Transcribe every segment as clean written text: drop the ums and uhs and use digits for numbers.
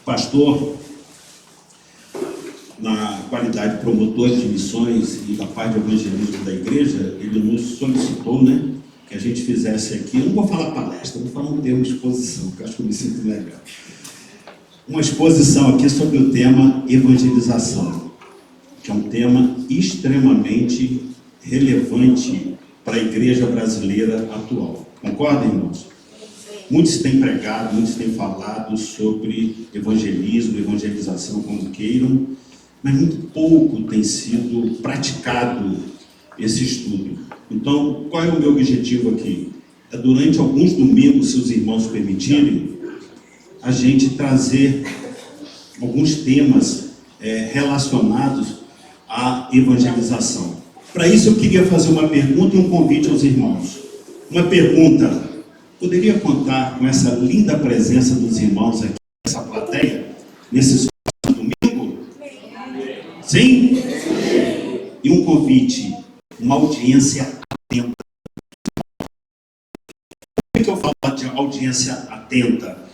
pastor, na qualidade de promotor de missões e da parte de evangelismo da igreja, ele nos solicitou, né, que a gente fizesse aqui, eu não vou falar palestra, vou falar um termo exposição, que eu acho que eu me sinto melhor. Uma exposição aqui sobre o tema evangelização, que é um tema extremamente relevante para a igreja brasileira atual. Concordam, irmãos? Muitos têm pregado, muitos têm falado sobre evangelismo, evangelização, como queiram, mas muito pouco tem sido praticado esse estudo. Então, qual é o meu objetivo aqui? É, durante alguns domingos, se os irmãos permitirem, a gente trazer alguns temas relacionados à evangelização. Para isso, eu queria fazer uma pergunta e um convite aos irmãos. Uma pergunta: poderia contar com essa linda presença dos irmãos aqui nessa plateia, nesse domingo? Sim? E um convite, uma audiência atenta. Por que eu falo de audiência atenta?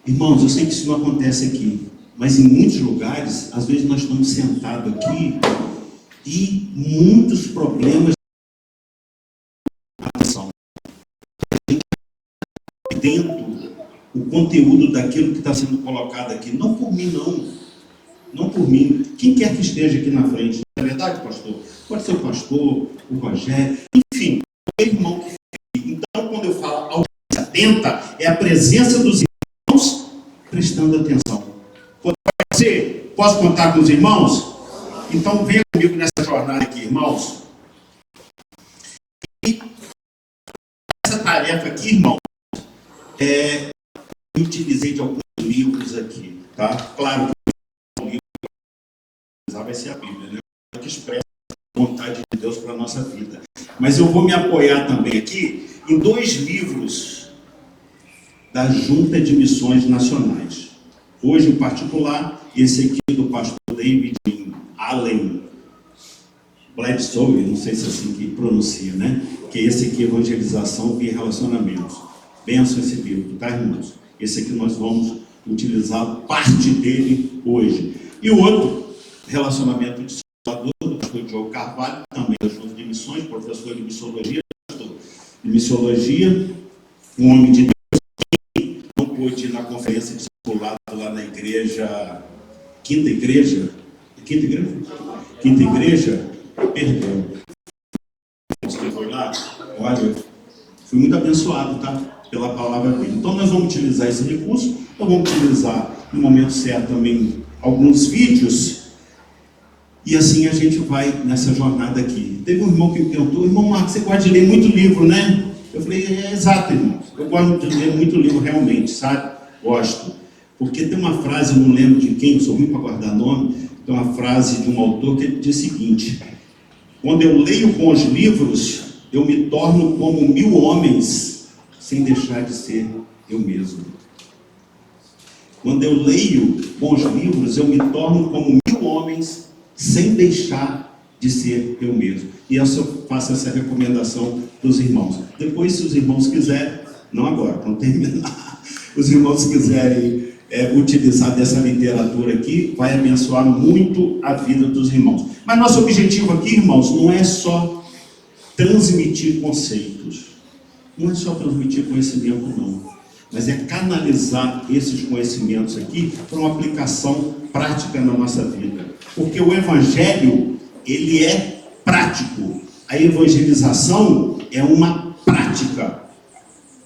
Irmãos, eu sei que isso não acontece aqui, mas em muitos lugares, às vezes nós estamos sentados aqui e muitos problemas de atenção. Dentro o conteúdo daquilo que está sendo colocado aqui, não por mim, não por mim, quem quer que esteja aqui na frente, não é verdade, pastor? Pode ser o pastor, o Rogério, enfim, o irmão que fica. Então, quando eu falo audiência atenta, é a presença dos irmãos prestando atenção. Pode ser? Posso contar com os irmãos? Então, venha comigo nessa jornada aqui, irmãos. E essa tarefa aqui, irmão, eu utilizei de alguns livros aqui, tá? Claro que o livro vai ser a Bíblia, né? Que expressa a vontade de Deus para a nossa vida. Mas eu vou me apoiar também aqui em dois livros da Junta de Missões Nacionais. Hoje, em particular, esse aqui do pastor David Allen Bledsoe, não sei se é assim que pronuncia, né? Que é esse aqui, Evangelização via Relacionamentos. Benção esse livro, tá, irmãos? Esse aqui nós vamos utilizar parte dele hoje. E o outro, Relacionamento de Salvador, do pastor Diogo Carvalho, também da Junta de Missões, professor de missiologia, um homem de Deus que não pôde ir na conferência de discipulado lá na igreja, Quinta Igreja, perdão. Você foi lá? Olha, fui muito abençoado, tá? Pela palavra dele. Então nós vamos utilizar esse recurso, nós vamos utilizar no momento certo também alguns vídeos, e assim a gente vai nessa jornada aqui. Teve um irmão que me perguntou: irmão Marcos, você gosta de ler muito livro, né? Eu falei: exato, irmão, eu gosto de ler muito livro realmente, sabe? Gosto. Porque tem uma frase, eu não lembro de quem, sou ruim para guardar nome, tem uma frase de um autor que diz o seguinte: quando eu leio bons livros, eu me torno como 1000 homens, sem deixar de ser eu mesmo. Quando eu leio bons livros, eu me torno como 1000 homens, sem deixar de ser eu mesmo. E eu faço essa recomendação para os irmãos. Depois, se os irmãos quiserem, não agora, para não terminar, os irmãos quiserem utilizar dessa literatura aqui, vai abençoar muito a vida dos irmãos. Mas nosso objetivo aqui, irmãos, não é só transmitir conceitos. Não é só transmitir conhecimento, não. Mas é canalizar esses conhecimentos aqui para uma aplicação prática na nossa vida. Porque o Evangelho, ele é prático. A evangelização é uma prática.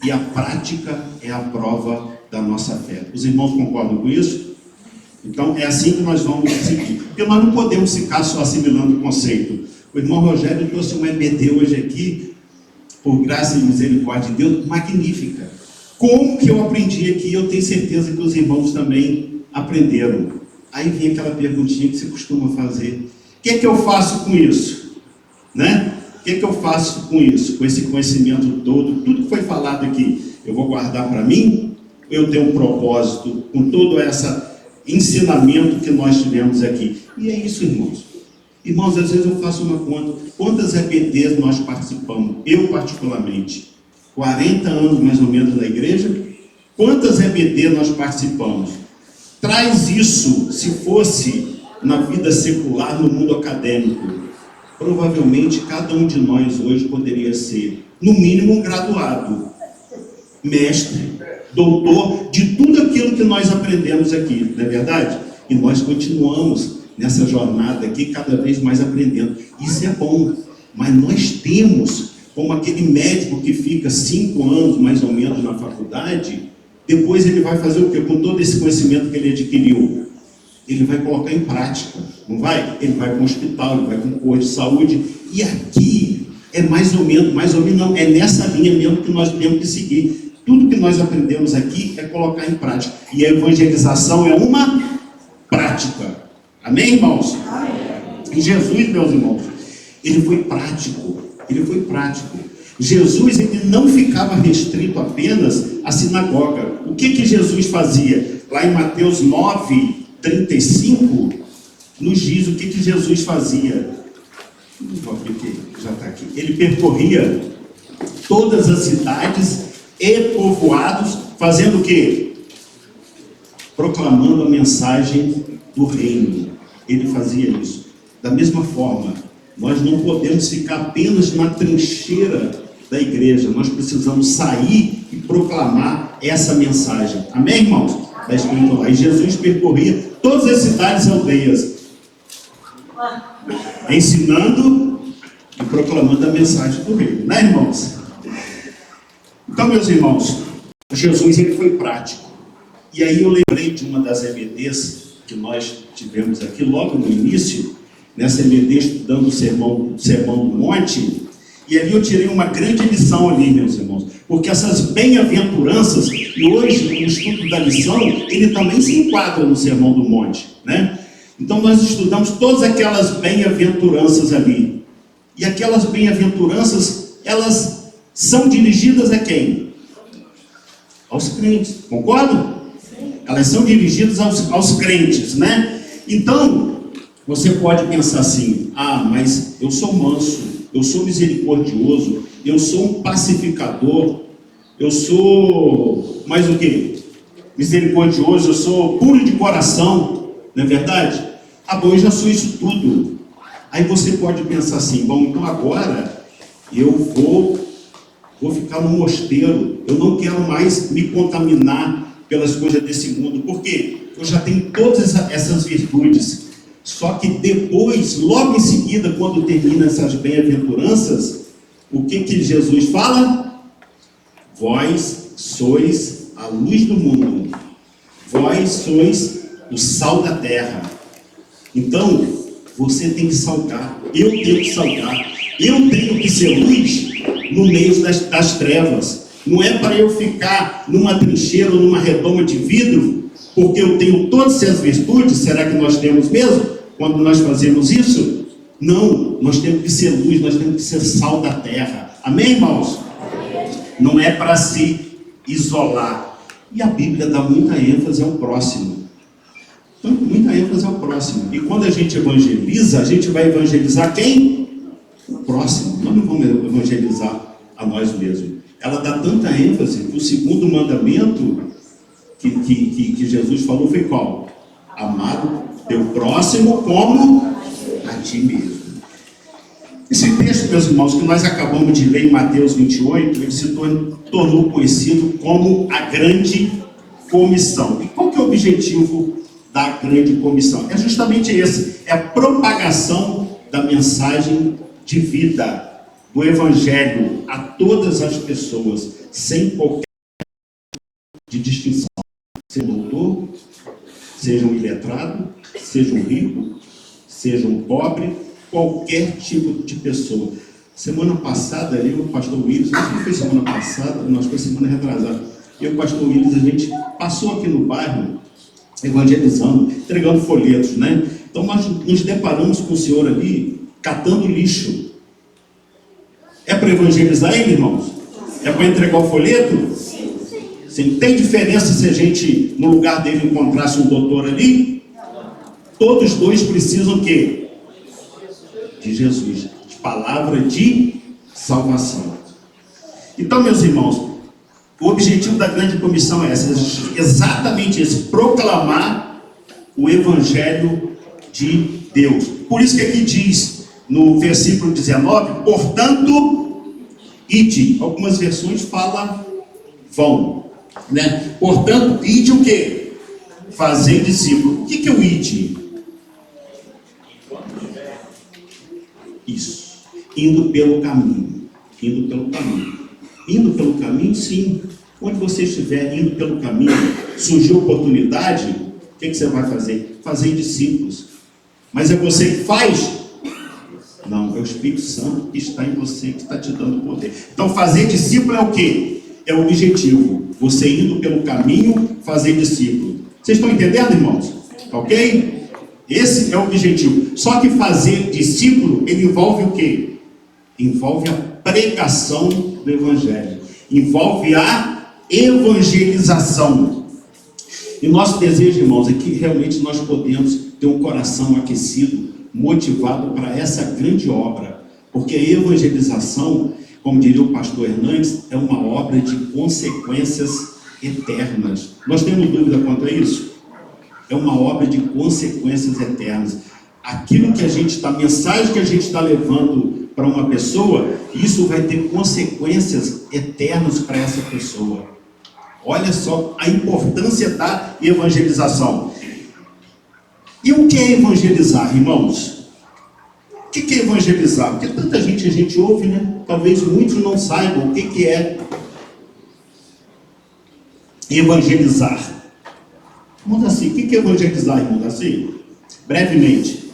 E a prática é a prova da nossa fé. Os irmãos concordam com isso? Então, é assim que nós vamos seguir. Porque nós não podemos ficar só assimilando o conceito. O irmão Rogério trouxe um EBD hoje aqui, por graça e misericórdia de Deus, magnífica. Como que eu aprendi aqui? Eu tenho certeza que os irmãos também aprenderam. Aí vem aquela perguntinha que você costuma fazer: o que é que eu faço com isso? Né? O que é que eu faço com isso? Com esse conhecimento todo, tudo que foi falado aqui, eu vou guardar para mim? Eu tenho um propósito com todo esse ensinamento que nós tivemos aqui? E é isso, irmãos. Irmãos, às vezes eu faço uma conta. Quantas EBDs nós participamos? Eu, particularmente. 40 anos, mais ou menos, na igreja. Quantas EBD nós participamos? Traz isso, se fosse na vida secular, no mundo acadêmico, provavelmente cada um de nós hoje poderia ser, no mínimo, um graduado, mestre, doutor, de tudo aquilo que nós aprendemos aqui, não é verdade? E nós continuamos nessa jornada aqui, cada vez mais aprendendo. Isso é bom, mas nós temos, como aquele médico que fica 5 anos, mais ou menos, na faculdade, depois ele vai fazer o quê? Com todo esse conhecimento que ele adquiriu, ele vai colocar em prática, não vai? Ele vai para um hospital, ele vai para um posto de saúde, e aqui é mais ou menos não, é nessa linha mesmo que nós temos que seguir. Tudo que nós aprendemos aqui é colocar em prática, e a evangelização é uma prática. Amém, irmãos? Amém. E Jesus, meus irmãos, ele foi prático, Jesus, ele não ficava restrito apenas à sinagoga. O que Jesus fazia? Lá em Mateus 9:35, nos diz o que Jesus fazia. Já está aqui. Ele percorria todas as cidades e povoados, fazendo o quê? Proclamando a mensagem do reino. Ele fazia isso. Da mesma forma, nós não podemos ficar apenas na trincheira da igreja, nós precisamos sair e proclamar essa mensagem. Amém, irmãos? Está escrito lá. E Jesus percorria todas as cidades e aldeias, ensinando e proclamando a mensagem do reino, né, irmãos? Então, meus irmãos, Jesus, ele foi prático. E aí eu lembrei de uma das EBDs que nós tivemos aqui logo no início, nessa EBD estudando o Sermão do Monte, e ali eu tirei uma grande lição ali, meus irmãos, porque essas bem-aventuranças, e hoje o estudo da lição, ele também se enquadra no Sermão do Monte, né? Então nós estudamos todas aquelas bem-aventuranças ali, e aquelas bem-aventuranças, elas são dirigidas a quem? Aos crentes, concordam? Elas são dirigidas aos crentes, né? Então, você pode pensar assim, mas eu sou manso, eu sou misericordioso, eu sou um pacificador, eu sou mais o quê? Misericordioso, eu sou puro de coração, não é verdade? Bom, eu já sou isso tudo. Aí você pode pensar assim, bom, então agora eu vou ficar no mosteiro, eu não quero mais me contaminar pelas coisas desse mundo, porque eu já tenho todas essas virtudes. Só que depois, logo em seguida, quando termina essas bem-aventuranças, o que Jesus fala? Vós sois a luz do mundo, vós sois o sal da terra. Então, você tem que salgar, eu tenho que salgar, eu tenho que ser luz no meio das trevas. Não é para eu ficar numa trincheira ou numa redoma de vidro, porque eu tenho todas essas virtudes. Será que nós temos mesmo, quando nós fazemos isso? Não, nós temos que ser luz, nós temos que ser sal da terra. Amém, irmãos? Não é para se isolar. E a Bíblia dá muita ênfase ao próximo. Então, muita ênfase ao próximo. E quando a gente evangeliza, a gente vai evangelizar quem? O próximo. Nós não vamos evangelizar a nós mesmos. Ela dá tanta ênfase que o segundo mandamento que Jesus falou foi qual? Amado teu próximo como a ti mesmo. Esse texto, meus irmãos, que nós acabamos de ler em Mateus 28, ele se tornou conhecido como a grande comissão. E qual que é o objetivo da grande comissão? É justamente esse, é a propagação da mensagem de vida, do evangelho a todas as pessoas, sem qualquer de distinção. Seja um doutor, seja um iletrado, seja um rico, seja um pobre, qualquer tipo de pessoa. Semana passada, eu e o pastor Willis, não foi semana passada, nós foi semana retrasada, eu e o pastor Willis, a gente passou aqui no bairro, evangelizando, entregando folhetos, né? Então nós nos deparamos com o senhor ali, catando lixo. É para evangelizar ele, irmãos? É para entregar o folheto? Sim. Tem diferença se a gente, no lugar dele, encontrasse um doutor ali? Todos dois precisam o quê? De Jesus, de palavra de salvação. Então, meus irmãos, o objetivo da grande comissão é esse, exatamente esse, proclamar o Evangelho de Deus. Por isso que aqui diz, no versículo 19, portanto, ide. Algumas versões falam vão, né? Portanto, ide o quê? Fazer discípulo. O que é o ide? Isso. Indo pelo caminho. Indo pelo caminho. Indo pelo caminho, sim. Onde você estiver indo pelo caminho, surgiu oportunidade, o que você vai fazer? Fazer discípulos. Mas é você que faz? Não, é o Espírito Santo que está em você, que está te dando poder. Então fazer discípulo é o quê? É o objetivo. Você indo pelo caminho, fazer discípulo. Vocês estão entendendo, irmãos? Ok? Esse é o objetivo. Só que fazer discípulo, ele envolve o quê? Envolve a pregação do Evangelho. Envolve a evangelização. E nosso desejo, irmãos, é que realmente nós podemos ter um coração aquecido, motivado para essa grande obra. Porque a evangelização, como diria o pastor Hernandes, é uma obra de consequências eternas. Nós temos dúvida quanto a isso? É uma obra de consequências eternas. Aquilo que a gente está, a mensagem que a gente está levando para uma pessoa, isso vai ter consequências eternas para essa pessoa. Olha só a importância da evangelização. E o que é evangelizar, irmãos? O que é evangelizar? Porque tanta gente a gente ouve, né? Talvez muitos não saibam o que é evangelizar. Irmão Daci, o que é evangelizar, irmão Daci? Brevemente.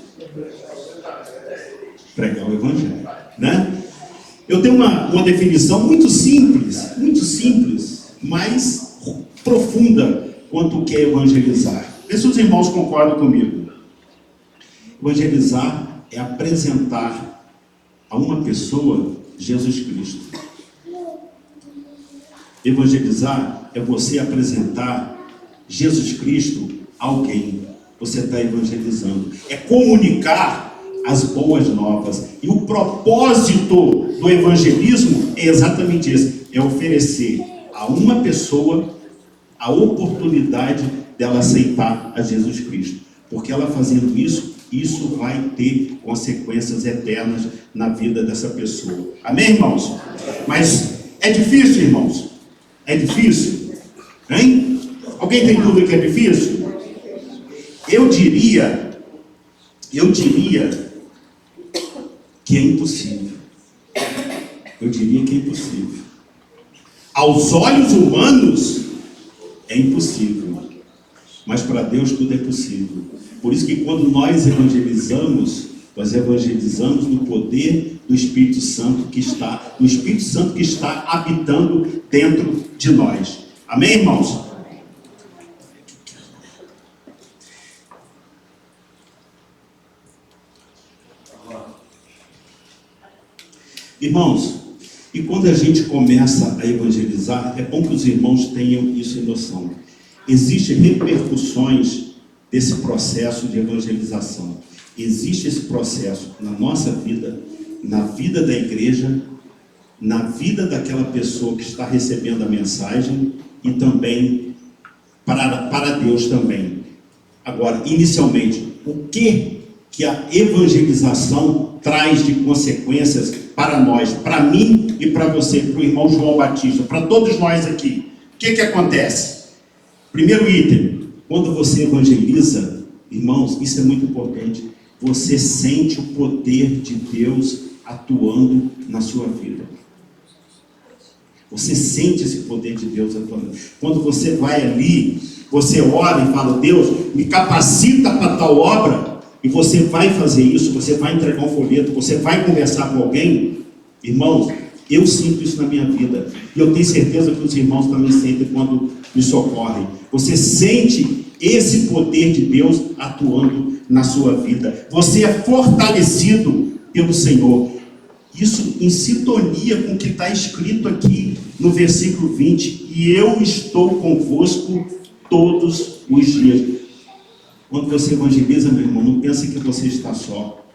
Pregar o evangelho, né? Eu tenho uma definição muito simples, mas profunda quanto o que é evangelizar. Vê se os irmãos concordam comigo. Evangelizar é apresentar a uma pessoa Jesus Cristo. Evangelizar é você apresentar Jesus Cristo a alguém. Você está evangelizando. É comunicar as boas novas. E o propósito do evangelismo é exatamente esse. É oferecer a uma pessoa a oportunidade dela aceitar a Jesus Cristo. Porque ela fazendo isso, isso vai ter consequências eternas na vida dessa pessoa. Amém, irmãos? Mas é difícil, irmãos? É difícil? Hein? Alguém tem dúvida que é difícil? Eu diria que é impossível. Eu diria que é impossível. Aos olhos humanos, é impossível. Mas para Deus tudo é possível. Por isso que quando nós evangelizamos no poder do Espírito Santo que está, o Espírito Santo que está habitando dentro de nós. Amém, irmãos? Irmãos, e quando a gente começa a evangelizar, é bom que os irmãos tenham isso em noção. Existem repercussões desse processo de evangelização. Existe esse processo na nossa vida, na vida da igreja, na vida daquela pessoa que está recebendo a mensagem e também para Deus também. Agora, inicialmente, o que a evangelização traz de consequências para nós, para mim e para você, para o irmão João Batista, para todos nós aqui? O que acontece? Primeiro item, quando você evangeliza, irmãos, isso é muito importante, você sente o poder de Deus atuando na sua vida. Você sente esse poder de Deus atuando. Quando você vai ali, você ora e fala, Deus, me capacita para tal obra, e você vai fazer isso, você vai entregar um folheto, você vai conversar com alguém, irmãos, eu sinto isso na minha vida, e eu tenho certeza que os irmãos também sentem quando me socorrem. Você sente esse poder de Deus atuando na sua vida. Você é fortalecido pelo Senhor. Isso em sintonia com o que está escrito aqui no versículo 20. E eu estou convosco todos os dias. Quando você evangeliza, meu irmão, não pense que você está só,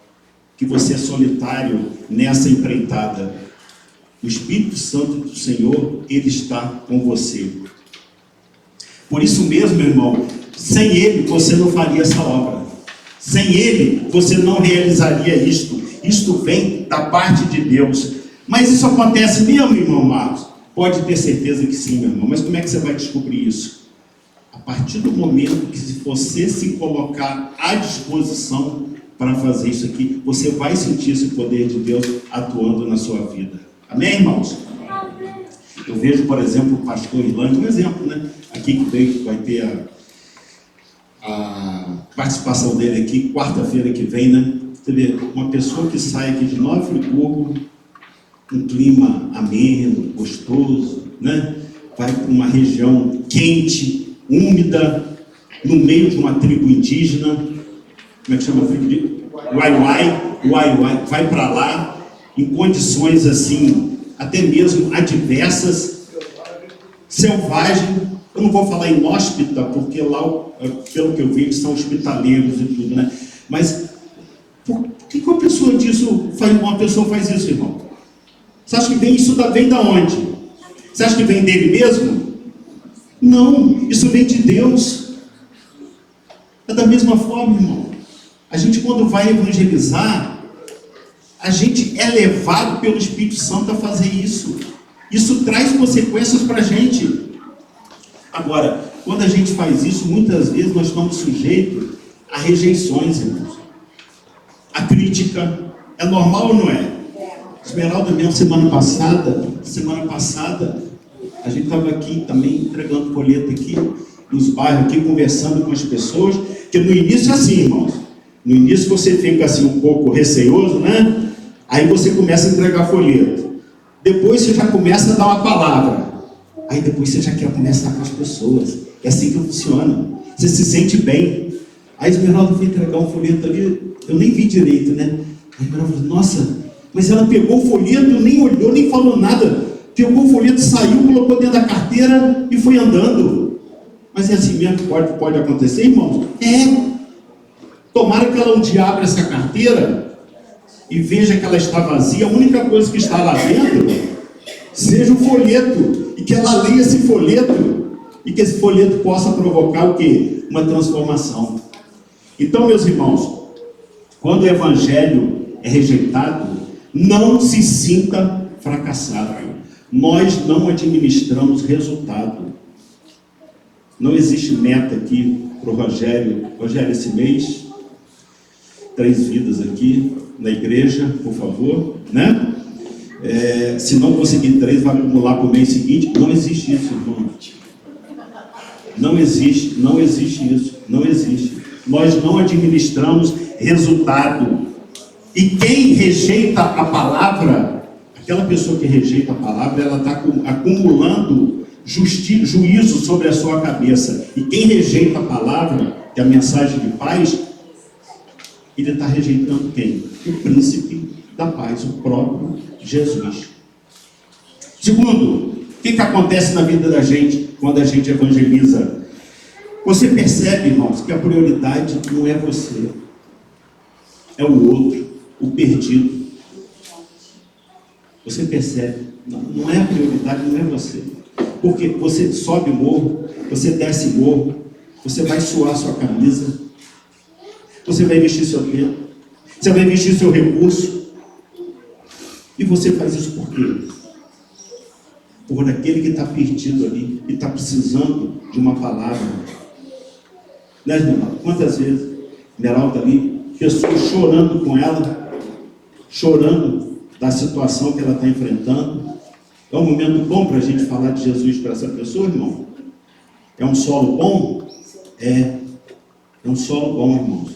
que você é solitário nessa empreitada. O Espírito Santo do Senhor, ele está com você. Por isso mesmo, meu irmão, Sem Ele, você não faria essa obra. Sem Ele, você não realizaria isto. Isto vem da parte de Deus. Mas isso acontece mesmo, irmão Marcos? Pode ter certeza que sim, meu irmão. Mas como é que você vai descobrir isso? A partir do momento que você se colocar à disposição para fazer isso aqui, você vai sentir esse poder de Deus atuando na sua vida. Amém, irmãos? Eu vejo, por exemplo, o pastor Irlande, um exemplo, né? Aqui que vai ter a participação dele aqui, quarta-feira que vem, né? Você vê, uma pessoa que sai aqui de Nova Friburgo, um clima ameno, gostoso, né? Vai para uma região quente, úmida, no meio de uma tribo indígena, como é que chama a tribo de Uai, vai para lá, em condições assim, até mesmo adversas, selvagem. Eu não vou falar inóspita, porque lá, pelo que eu vi, eles são hospitaleiros e tudo, né? Mas por que uma pessoa faz isso, irmão? Você acha que isso vem da onde? Você acha que vem dele mesmo? Não, isso vem de Deus. É da mesma forma, irmão. A gente, quando vai evangelizar, a gente é levado pelo Espírito Santo a fazer isso. Isso traz consequências para a gente. Agora, quando a gente faz isso, muitas vezes nós estamos sujeitos a rejeições, irmãos. A crítica. É normal ou não é? Esmeralda mesmo, semana passada, a gente estava aqui também entregando folheto aqui, nos bairros aqui, conversando com as pessoas, que no início é assim, irmãos. No início você fica assim um pouco receoso, né? Aí você começa a entregar folheto. Depois você já começa a dar uma palavra. Aí depois você já quer conversar com as pessoas. É assim que funciona. Você se sente bem. Aí a Esmeralda foi entregar um folheto ali, eu nem vi direito, né? Aí a Esmeralda falou, nossa, mas ela pegou o folheto, nem olhou, nem falou nada. Pegou o folheto, saiu, colocou dentro da carteira e foi andando. Mas é assim mesmo que pode acontecer, irmãos? É. Tomara que ela um dia abra essa carteira e veja que ela está vazia. A única coisa que está lá dentro seja o folheto. E que ela leia esse folheto. E que esse folheto possa provocar o quê? Uma transformação. Então, meus irmãos, quando o evangelho é rejeitado, não se sinta fracassado. Nós não administramos resultado. Não existe meta aqui para o Rogério. Rogério, esse mês, 3 vidas aqui na igreja, por favor, né? Se não conseguir 3, vai acumular para o mês seguinte. Não existe isso, irmão. Não existe isso. Não existe. Nós não administramos resultado. E quem rejeita a palavra, aquela pessoa que rejeita a palavra, ela está acumulando juízo sobre a sua cabeça. E quem rejeita a palavra, que é a mensagem de paz, ele está rejeitando quem? O príncipe da paz, o próprio Jesus. Segundo, o que acontece na vida da gente quando a gente evangeliza? Você percebe, irmãos, que a prioridade não é você, é o outro, o perdido. Você percebe, não é a prioridade, não é você. Porque você sobe morro, você desce morro, você vai suar sua camisa, você vai investir seu tempo, você vai investir seu recurso. E você faz isso por quê? Por aquele que está perdido ali e está precisando de uma palavra. Né, Esmeralda? Quantas vezes Esmeralda ali, pessoas chorando com ela, chorando da situação que ela está enfrentando. É um momento bom para a gente falar de Jesus para essa pessoa, irmão? É um solo bom? É um solo bom, irmãos.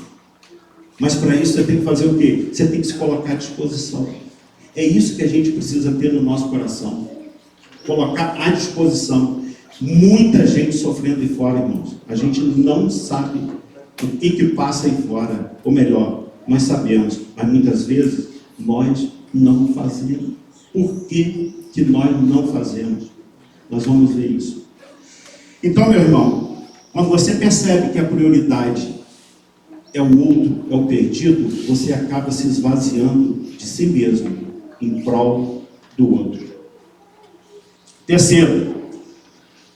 Mas para isso você tem que fazer o quê? Você tem que se colocar à disposição. É isso que a gente precisa ter no nosso coração. Colocar à disposição. Muita gente sofrendo aí fora, irmãos. A gente não sabe o que passa aí fora. Ou melhor, nós sabemos, mas muitas vezes nós não fazemos. Por que nós não fazemos? Nós vamos ver isso. Então, meu irmão, quando você percebe que a prioridade é o outro, é o perdido, você acaba se esvaziando de si mesmo em prol do outro. Terceiro,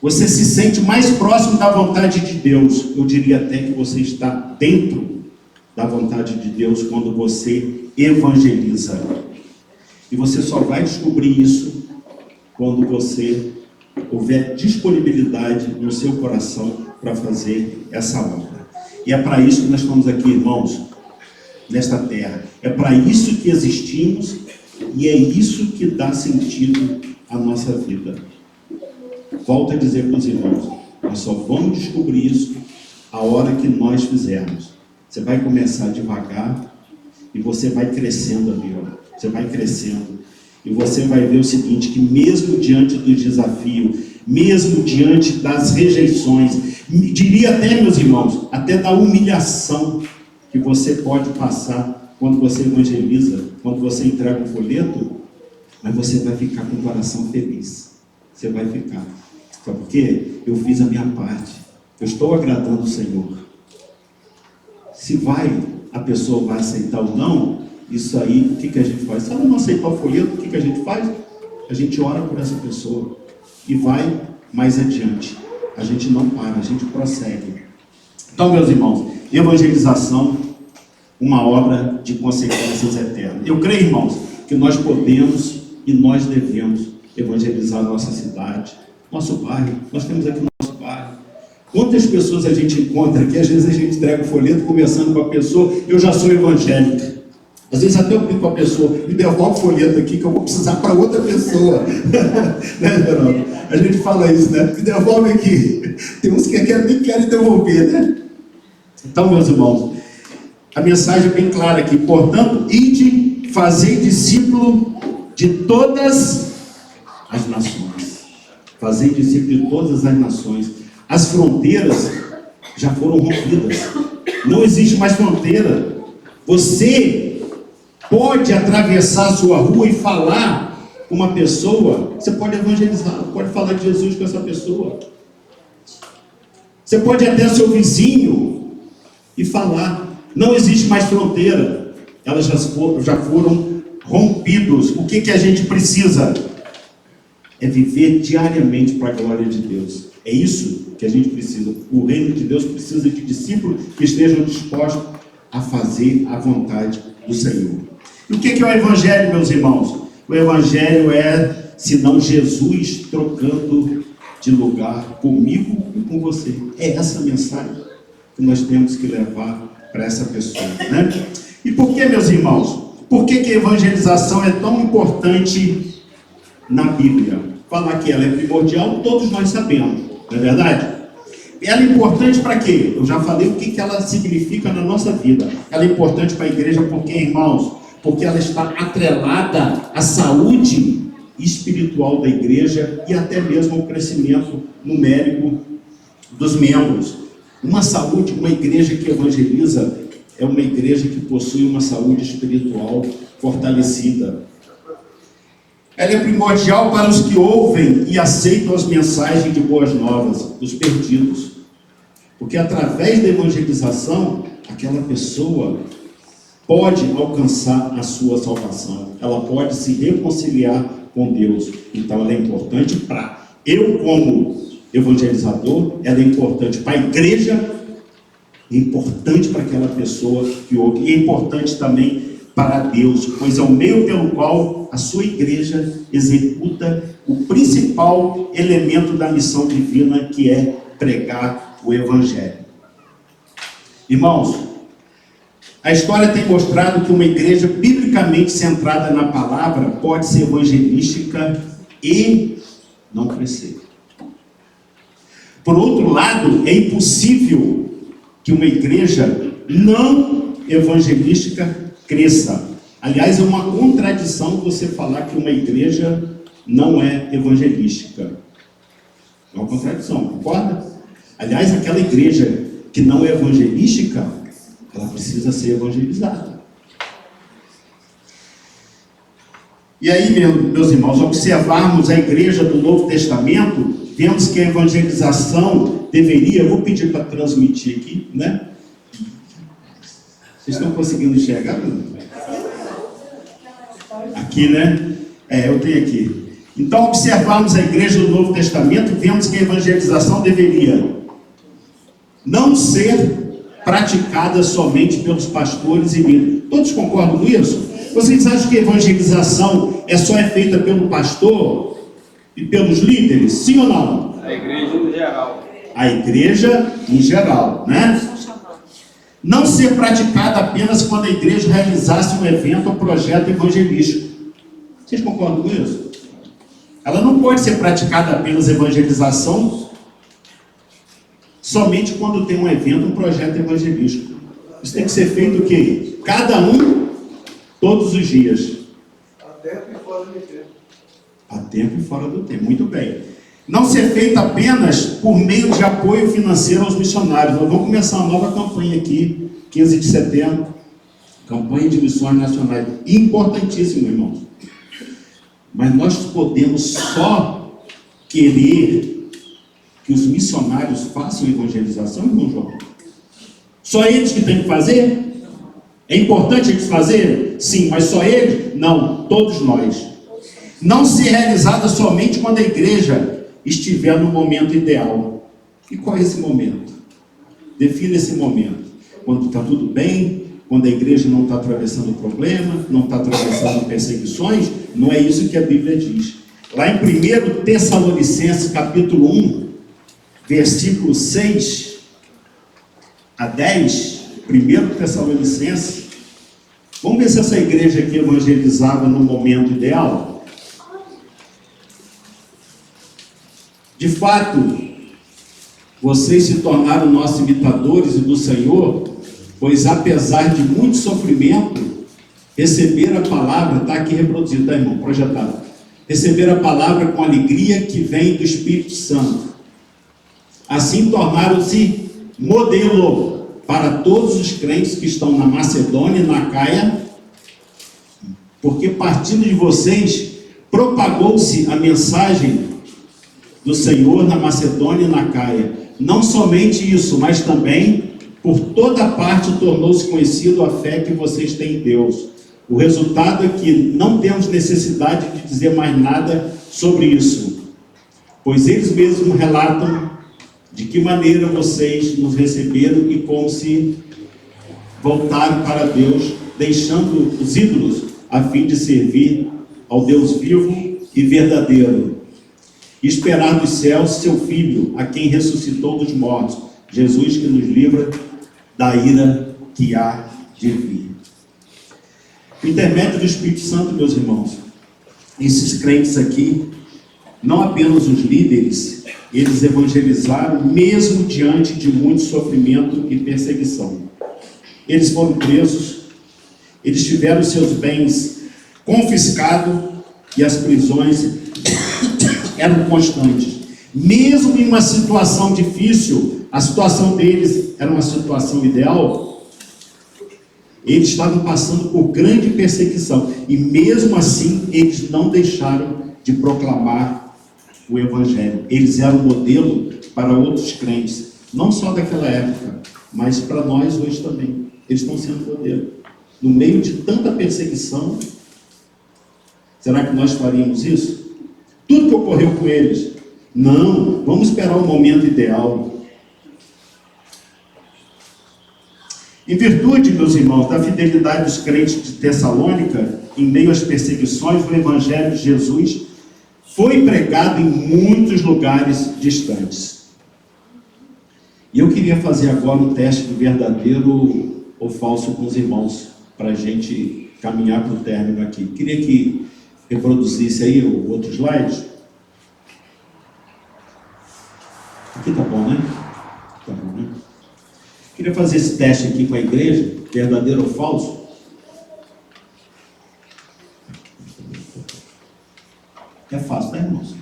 Você se sente mais próximo da vontade de Deus. Eu diria até que você está dentro da vontade de Deus quando você evangeliza. E você só vai descobrir isso quando você houver disponibilidade no seu coração para fazer essa obra. E é para isso que nós estamos aqui, irmãos, nesta terra. É para isso que existimos e é isso que dá sentido à nossa vida. Volto a dizer para os irmãos, nós só vamos descobrir isso a hora que nós fizermos. Você vai começar devagar e você vai crescendo ali, ó. Você vai crescendo. E você vai ver o seguinte, que mesmo diante do desafio, mesmo diante das rejeições, diria até, meus irmãos, até da humilhação que você pode passar quando você evangeliza, quando você entrega um folheto, mas você vai ficar com o coração feliz. Você vai ficar. Sabe por quê? Eu fiz a minha parte. Eu estou agradando o Senhor. Se a pessoa vai aceitar ou não, isso aí, o que a gente faz? Se ela não aceitar o folheto, o que a gente faz? A gente ora por essa pessoa e vai mais adiante. A gente não para, a gente prossegue. Então, meus irmãos, evangelização, uma obra de consequências eternas. Eu creio, irmãos, que nós podemos e nós devemos evangelizar a nossa cidade, nosso bairro. Nós temos aqui o nosso bairro. Quantas pessoas a gente encontra aqui? Às vezes a gente entrega o folheto conversando com a pessoa, eu já sou evangélica. Às vezes até eu brinco com a pessoa, me devolve o folheto aqui que eu vou precisar para outra pessoa. Né, Geraldo? A gente fala isso, né? Me devolve aqui. Tem uns que nem querem devolver, né? Então, meus irmãos, a mensagem é bem clara aqui. Portanto, ide, fazei discípulo de todas as nações. Fazei discípulo de todas as nações. As fronteiras já foram rompidas. Não existe mais fronteira. Você pode atravessar a sua rua e falar com uma pessoa. Você pode evangelizar, pode falar de Jesus com essa pessoa. Você pode ir até seu vizinho e falar. Não existe mais fronteira. Elas já foram rompidos. O que a gente precisa? É viver diariamente para a glória de Deus. É isso que a gente precisa. O reino de Deus precisa de discípulos que estejam dispostos a fazer a vontade do Senhor. E o que é o Evangelho, meus irmãos? O Evangelho é, senão Jesus trocando de lugar comigo e com você. É essa mensagem que nós temos que levar para essa pessoa, né? E por que, meus irmãos? Por que a evangelização é tão importante na Bíblia? Falar que ela é primordial, todos nós sabemos, não é verdade? Ela é importante para quê? Eu já falei o que ela significa na nossa vida. Ela é importante para a igreja porque, irmãos, porque ela está atrelada à saúde espiritual da igreja e até mesmo ao crescimento numérico dos membros. Uma saúde, uma igreja que evangeliza é uma igreja que possui uma saúde espiritual fortalecida. Ela é primordial para os que ouvem e aceitam as mensagens de boas novas dos perdidos. Porque através da evangelização, aquela pessoa pode alcançar a sua salvação. Ela pode se reconciliar com Deus. Então ela é importante para eu, como evangelizador, ela é importante para a igreja, é importante para aquela pessoa que ouve, e é importante também para Deus, pois é o meio pelo qual a sua igreja executa o principal elemento da missão divina, que é pregar o Evangelho. Irmãos, a história tem mostrado que uma igreja biblicamente centrada na palavra pode ser evangelística e não crescer. Por outro lado, é impossível que uma igreja não evangelística cresça. Aliás, é uma contradição você falar que uma igreja não é evangelística. É uma contradição, concorda? Aliás, aquela igreja que não é evangelística, ela precisa ser evangelizada. E aí, meus irmãos, observarmos a igreja do Novo Testamento, vemos que a evangelização deveria, eu vou pedir para transmitir aqui, né? Vocês estão conseguindo enxergar? Aqui, né? Eu tenho aqui. Então, observarmos a igreja do Novo Testamento, vemos que a evangelização deveria não ser praticada somente pelos pastores e líderes. Todos concordam com isso? Vocês acham que a evangelização só é feita pelo pastor e pelos líderes? Sim ou não? A igreja em geral. A igreja em geral, né? Não ser praticada apenas quando a igreja realizasse um evento ou projeto evangelístico. Vocês concordam com isso? Ela não pode ser praticada apenas evangelização somente quando tem um evento, um projeto evangelístico. Isso tem que ser feito o quê? Cada um, todos os dias. A tempo e fora do tempo. A tempo e fora do tempo. Muito bem. Não ser feito apenas por meio de apoio financeiro aos missionários. Nós vamos começar uma nova campanha aqui, 15 de setembro. Campanha de missões nacionais. Importantíssimo, irmãos. Mas nós podemos só querer que os missionários façam evangelização, irmão João? Só eles que têm que fazer? É importante eles fazerem? Sim, mas só eles? Não, todos nós. Não ser realizada somente quando a igreja estiver no momento ideal. E qual é esse momento? Defina esse momento. Quando está tudo bem, quando a igreja não está atravessando problema, não está atravessando perseguições. Não é isso que a Bíblia diz. Lá em 1 Tessalonicenses, capítulo 1, versículo 6 a 10, 1 Tessalonicenses, vamos ver se essa igreja aqui evangelizava no momento ideal. De fato, vocês se tornaram nossos imitadores e do Senhor, pois apesar de muito sofrimento, receber a palavra, está aqui reproduzido, tá, irmão? Projetado. Receber a palavra com alegria que vem do Espírito Santo. Assim tornaram-se modelo para todos os crentes que estão na Macedônia e na Acaia, porque partindo de vocês, propagou-se a mensagem do Senhor na Macedônia e na Acaia. Não somente isso, mas também por toda parte tornou-se conhecido a fé que vocês têm em Deus. O resultado é que não temos necessidade de dizer mais nada sobre isso, pois eles mesmos relatam de que maneira vocês nos receberam e como se voltaram para Deus, deixando os ídolos a fim de servir ao Deus vivo e verdadeiro. E esperar dos céus seu Filho, a quem ressuscitou dos mortos, Jesus, que nos livra da ira que há de vir. O intermédio do Espírito Santo, meus irmãos, esses crentes aqui, não apenas os líderes, eles evangelizaram mesmo diante de muito sofrimento e perseguição. Eles foram presos, eles tiveram seus bens confiscados e as prisões eram constantes. Mesmo em uma situação difícil, a situação deles era uma situação ideal, eles estavam passando por grande perseguição e mesmo assim eles não deixaram de proclamar o Evangelho. Eles eram modelo para outros crentes, não só daquela época, mas para nós hoje também. Eles estão sendo modelo. No meio de tanta perseguição, será que nós faríamos isso? Tudo que ocorreu com eles? Não, vamos esperar o momento ideal. Em virtude, meus irmãos, da fidelidade dos crentes de Tessalônica, em meio às perseguições, o Evangelho de Jesus foi pregado em muitos lugares distantes. E eu queria fazer agora um teste de verdadeiro ou falso com os irmãos, para a gente caminhar para o término aqui. Queria que reproduzisse aí o outro slide. Aqui tá bom, né? Tá bom, né? Queria fazer esse teste aqui com a igreja, verdadeiro ou falso. É fácil, tá, irmãos?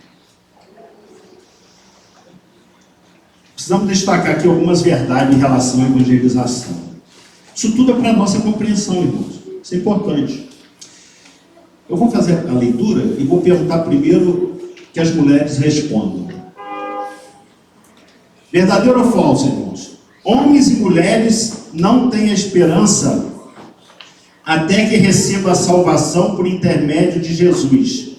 Precisamos destacar aqui algumas verdades em relação à evangelização. Isso tudo é para a nossa compreensão, irmãos. Isso é importante. Eu vou fazer a leitura e vou perguntar primeiro que as mulheres respondam. Verdadeiro ou falso, irmãos? Homens e mulheres não têm esperança até que receba a salvação por intermédio de Jesus.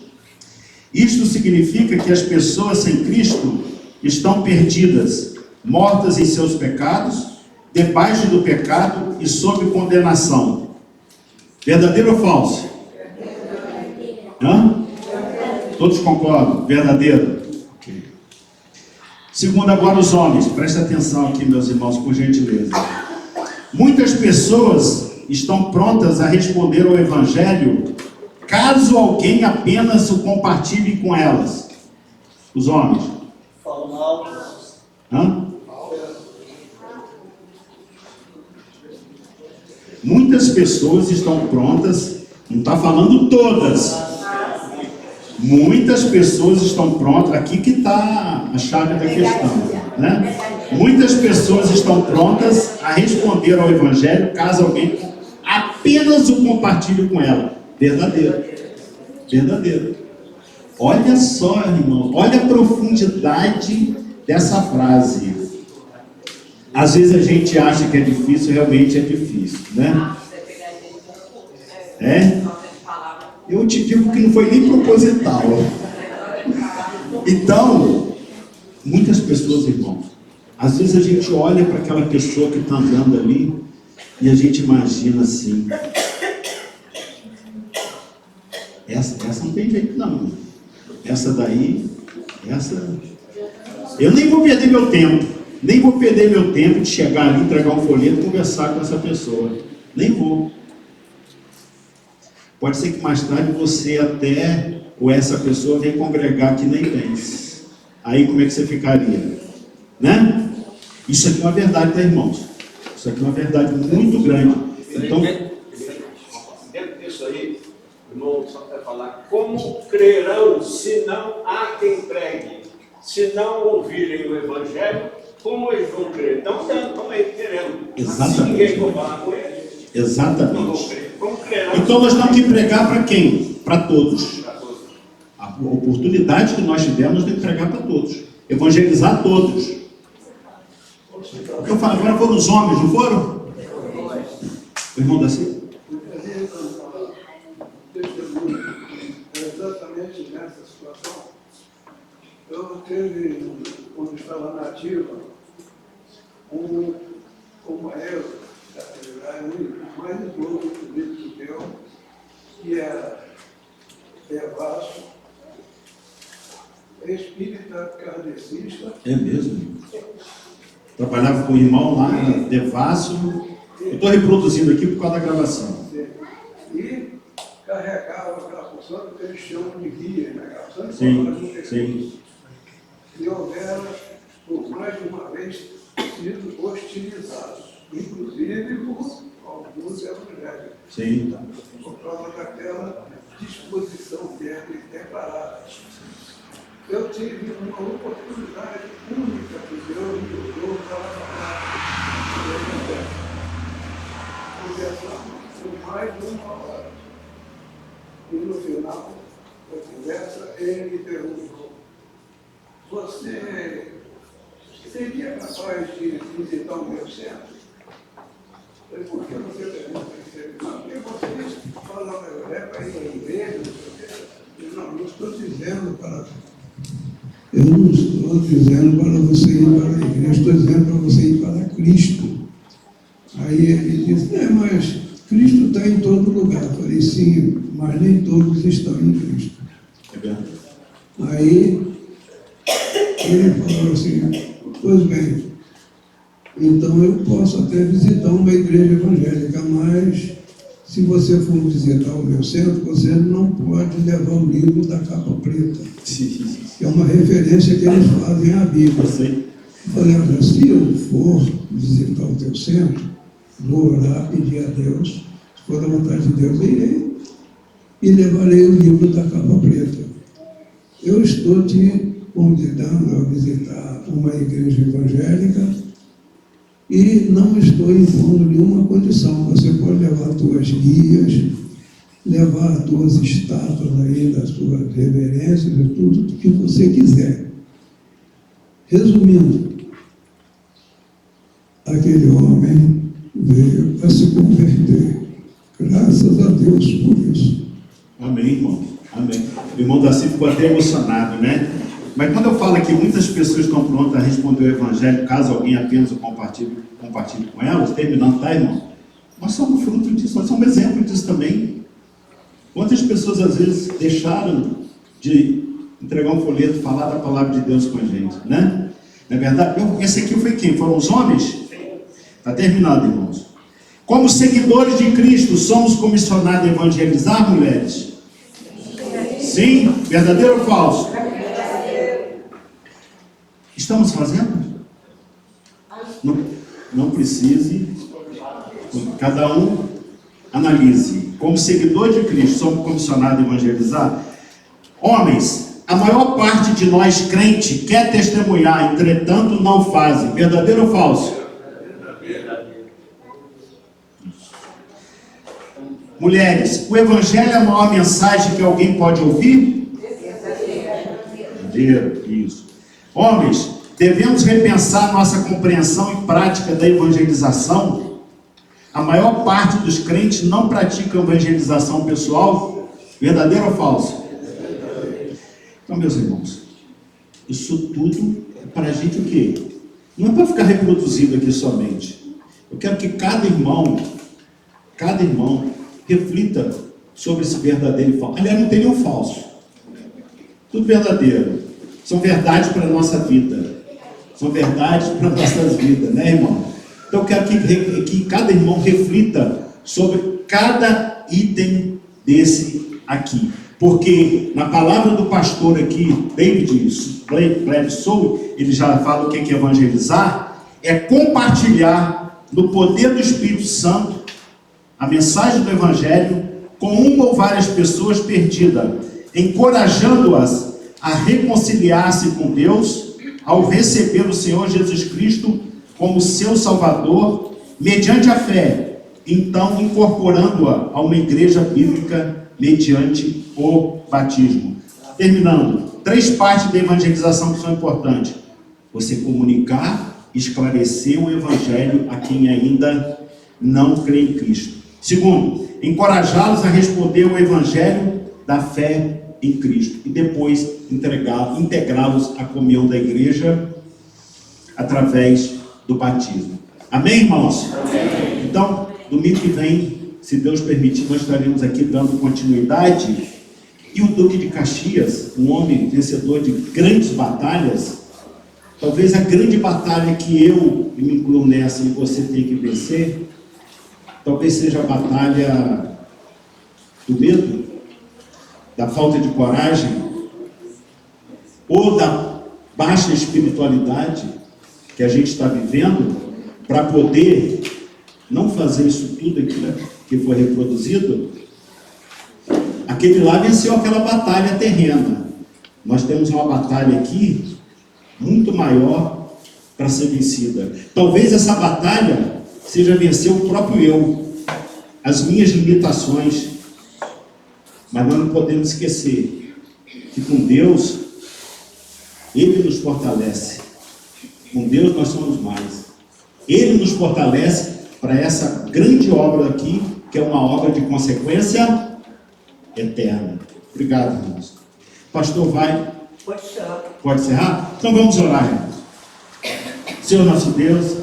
Isto significa que as pessoas sem Cristo estão perdidas, mortas em seus pecados, debaixo do pecado e sob condenação. Verdadeiro ou falso? Hã? Todos concordam? Verdadeiro? Okay. Segundo agora os homens, presta atenção aqui, meus irmãos, por gentileza. Muitas pessoas estão prontas a responder ao Evangelho caso alguém apenas o compartilhe com elas. Os homens. Fala mal. Hã? Muitas pessoas estão prontas, não está falando todas. Muitas pessoas estão prontas, aqui que está a chave da questão, né? Muitas pessoas estão prontas a responder ao Evangelho caso alguém apenas o compartilhe com ela. Verdadeiro. Verdadeiro. Olha só, irmão, olha a profundidade dessa frase. Às vezes a gente acha que é difícil, realmente é difícil, né? É? Eu te digo que não foi nem proposital. Então, muitas pessoas, irmãos, às vezes a gente olha para aquela pessoa que está andando ali e a gente imagina assim: essa não tem jeito não. Essa daí, eu nem vou perder meu tempo. Nem vou perder meu tempo de chegar ali, entregar um folheto e conversar com essa pessoa. Nem vou. Pode ser que mais tarde você até, ou essa pessoa, venha congregar que nem tem. Aí como é que você ficaria? Né? Isso aqui é uma verdade, tá, irmãos? Isso aqui é uma verdade muito grande. Então, dentro disso aí, o irmão só quer falar: como crerão se não há quem pregue? Se não ouvirem o Evangelho, como eles vão crer? Estão aí querendo. Exatamente. Se ninguém for falar com eles, exatamente. não vão crer. Como crerão? Então nós temos que pregar para quem? Para todos. Para todos. A oportunidade que nós tivemos, nós temos que pregar para todos. Evangelizar todos. Eu falo, agora foram os homens, não foram? O irmão da Silva? Exatamente nessa situação. Eu teve, quando estava na ativa, um companheiro da atividade, um mais idoso que eu, que era devasso, espírita kardecista. É mesmo? Trabalhava com o irmão lá, devasso. Eu estou reproduzindo aqui por causa da gravação. E carregava aquela função que eles chamam de guia, né? Sim. E houveram, por mais de uma vez, sido hostilizados, inclusive por alguns evangélicos, Sim. por causa daquela disposição dele declarada. Eu tive uma oportunidade única que Deus me deu para falar. Conversamos por mais de uma hora. E no final da conversa, ele me perguntou: você seria capaz de visitar o meu centro? Eu falei: por que você pergunta isso? Porque vocês falam para ir à igreja, não sei o quê. Não estou dizendo para... Eu não estou dizendo para você ir para a igreja, estou dizendo para você ir para Cristo. Aí ele disse: mas Cristo está em todo lugar. Eu falei: sim, mas nem todos estão em Cristo. É verdade. Aí ele falou assim: pois bem, então eu posso até visitar uma igreja evangélica, mas se você for visitar o meu centro, você não pode levar o livro da capa preta, que é uma referência que eles fazem à Bíblia. Eu falei: olha, se eu for visitar o teu centro, vou orar, pedir a Deus, se for da vontade de Deus, irei e levarei o livro da capa preta. Eu estou te convidando a visitar uma igreja evangélica e não estou impondo nenhuma condição. Você pode levar tuas guias, levar tuas estátuas aí das tuas reverências, tudo que você quiser. Resumindo, aquele homem veio a se converter. Graças a Deus por isso. Amém, irmão. Amém. O irmão Daci ficou até emocionado, né? Mas quando eu falo que muitas pessoas estão prontas a responder o Evangelho, caso alguém apenas o compartilhe com elas, terminando, tá, irmão? Nós somos fruto disso, nós somos exemplo disso também. Quantas pessoas às vezes deixaram de entregar um folheto, falar da palavra de Deus com a gente, né? Não é verdade? Esse aqui foi quem? Foram os homens? Está terminado, irmãos. Como seguidores de Cristo, somos comissionados a evangelizar, mulheres? Sim? Verdadeiro ou falso? Estamos fazendo? Não precise. Cada um analise. Como seguidor de Cristo, somos comissionados a evangelizar? Homens, a maior parte de nós crentes quer testemunhar, entretanto não fazem. Verdadeiro ou falso? Mulheres, o Evangelho é a maior mensagem que alguém pode ouvir? Verdadeiro, isso. Homens, devemos repensar nossa compreensão e prática da evangelização. A maior parte dos crentes não pratica evangelização pessoal. Verdadeiro ou falso? Então, meus irmãos, isso tudo é para a gente o quê? Não é para ficar reproduzido aqui somente. Eu quero que cada irmão reflita sobre esse verdadeiro e falso. Aliás, não tem nenhum falso. Tudo verdadeiro. São verdades para a nossa vida. São verdades para nossas vidas, né, irmão? Então eu quero que cada irmão reflita sobre cada item desse aqui. Porque na palavra do pastor aqui, David Soul, ele já fala o que é evangelizar, é compartilhar no poder do Espírito Santo a mensagem do Evangelho com uma ou várias pessoas perdidas, encorajando-as a reconciliar-se com Deus ao receber o Senhor Jesus Cristo como seu Salvador, mediante a fé, então incorporando-a a uma igreja bíblica mediante o batismo. Terminando, 3 partes da evangelização que são importantes: você comunicar, esclarecer o Evangelho a quem ainda não crê em Cristo. Segundo, encorajá-los a responder o Evangelho da fé em Cristo. E depois integrá-los à comunhão da igreja através do batismo. Amém, irmãos? Amém. Então, domingo que vem, se Deus permitir, nós estaremos aqui dando continuidade. E o Duque de Caxias, um homem vencedor de grandes batalhas, talvez a grande batalha que eu me incluo nessa e você tem que vencer, talvez seja a batalha do medo, da falta de coragem, ou da baixa espiritualidade que a gente está vivendo, para poder não fazer isso tudo aqui que foi reproduzido. Aquele lá venceu aquela batalha terrena. Nós temos uma batalha aqui muito maior para ser vencida. Talvez essa batalha seja vencer o próprio eu, as minhas limitações. Mas nós não podemos esquecer que com Deus, Ele nos fortalece. Com Deus nós somos mais. Ele nos fortalece para essa grande obra aqui, que é uma obra de consequência eterna. Obrigado, irmãos. Pastor, vai. Pode encerrar. Pode encerrar? Então vamos orar, irmãos. Senhor nosso Deus,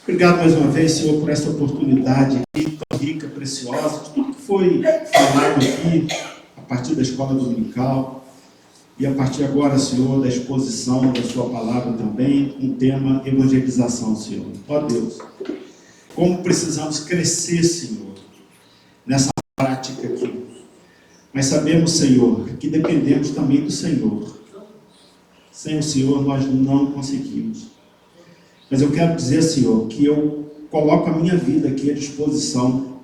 obrigado mais uma vez, Senhor, por essa oportunidade aqui, tão rica, preciosa, de tudo que foi falado aqui, a partir da escola dominical, e a partir agora, Senhor, da exposição da sua palavra também, com o tema evangelização, Senhor. Ó Deus, como precisamos crescer, Senhor, nessa prática aqui. Mas sabemos, Senhor, que dependemos também do Senhor. Sem o Senhor nós não conseguimos. Mas eu quero dizer, Senhor, que eu coloco a minha vida aqui à disposição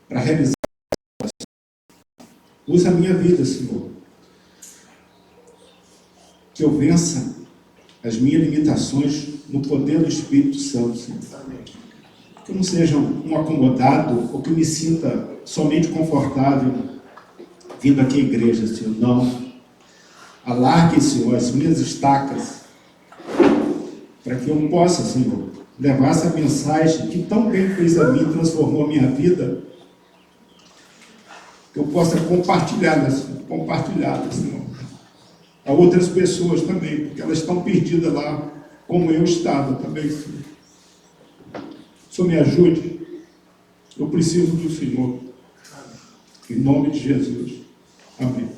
para realizar. Usa a minha vida, Senhor. Que eu vença as minhas limitações no poder do Espírito Santo, Senhor. Que eu não seja um acomodado ou que eu me sinta somente confortável vindo aqui à igreja, Senhor. Não. Alargue, Senhor, as minhas estacas para que eu possa, Senhor, levar essa mensagem que tão bem fez a mim, transformou a minha vida, que eu possa compartilhar, Senhor, a outras pessoas também, porque elas estão perdidas lá, como eu estava também, Senhor. Senhor, me ajude, eu preciso do Senhor, em nome de Jesus. Amém.